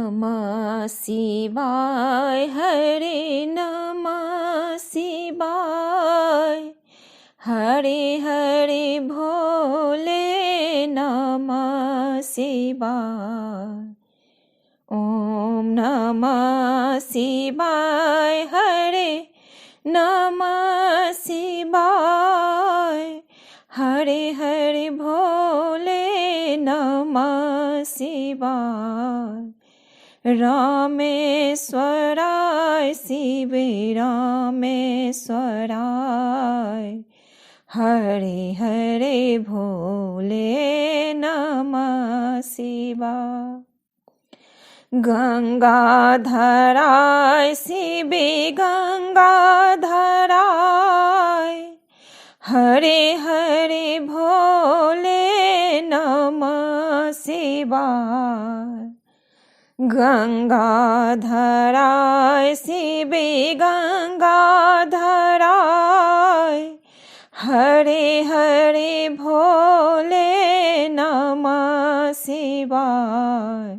नमः शिवाय हरे नमः शिवाय हरे हरे भोले नमः शिवाय ओम नमः शिवाय हरे नमः शिवाय हरे हरे भोले नमः शिवाय रामेश्वराय शिवे रामेश्वराय हरे हरे भोले नमः शिवाय गंगाधराय शिवे गंगाधराय हरे हरे भोले नमः शिवाय गंगाधराय शिवे गंगाधराय हरे हरे भोले नमः शिवाय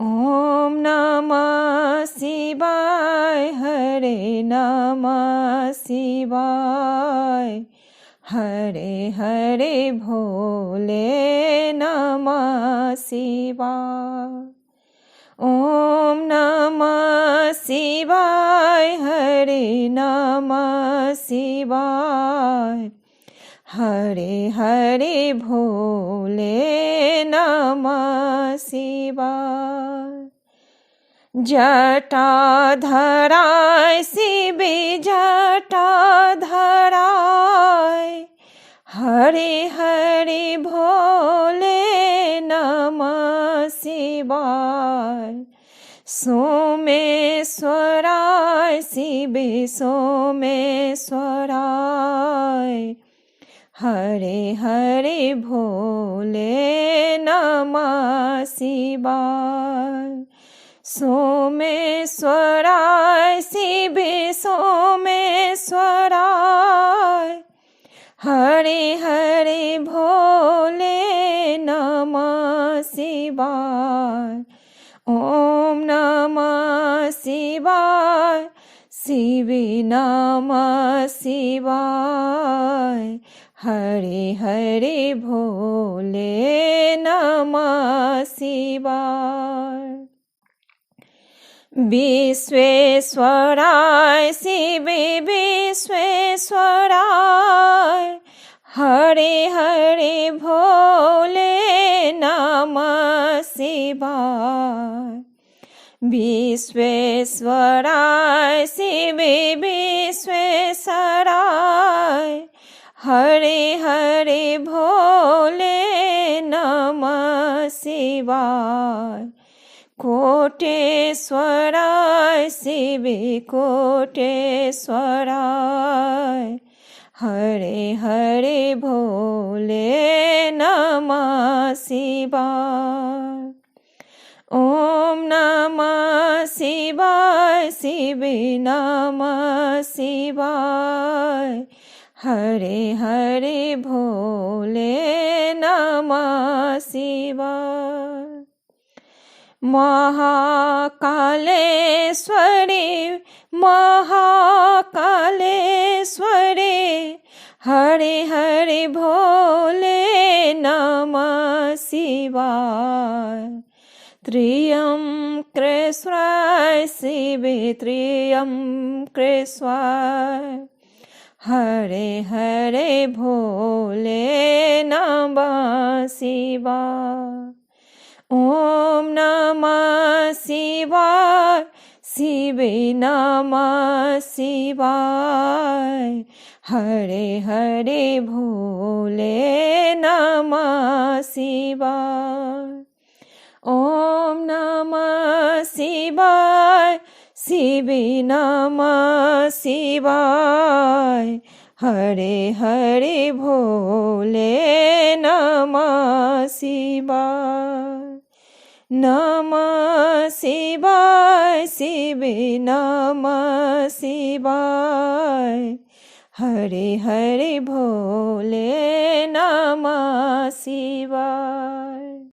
ओम नमः शिवाय हरे नमः शिवाय हरे हरे भोले नमः शिवाय ओम नमः शिवाय हरे नमः शिवाय हरे हरे भोले नमः शिवाय जटाधराय शिवे जटाधराय हरे हरे भोले नमः शिवाय सोमेश्वराय शिवे सोमेश्वराय हरे हरे भोले नमः शिवाय सोमेश्वराय शिवे सोमेश्वराय हरे हरे भोले नमः शिवाय ओम नमः शिवाय शिवे नमः शिवाय हरे हरे भोले नमः शिवाय विश्वेश्वराय शिवे विश्वेश्वराय हरे हरे भोले नमः शिवाय विश्वेश्वराय शिवे विश्वेश्वराय हरे हरे भोले नमः शिवाय कोटेश्वराय शिवे कोटेश्वराय हरे हरे भोले नमः शिवाय ओम नमः शिवाय शिवे नमः शिवाय हरे हरे भोले नमः शिवाय महाकालेश्वरी महाकालेश्वरी हरे हरे भोले नमः शिवाय त्र्यंबकेश्वराय शिवे त्र्यंबकेश्वराय हरे हरे भोले नमः शिवाय ओम नमः शिवाय शिवे नमः शिवाय हरे हरे भोले नमः शिवाय ओम नमः शिवाय शिवे नमः शिवाय हरे हरे भोले नमः शिवाय नमः शिवाय शिवे नमः शिवाय हरे हरे भोले नमः शिवाय।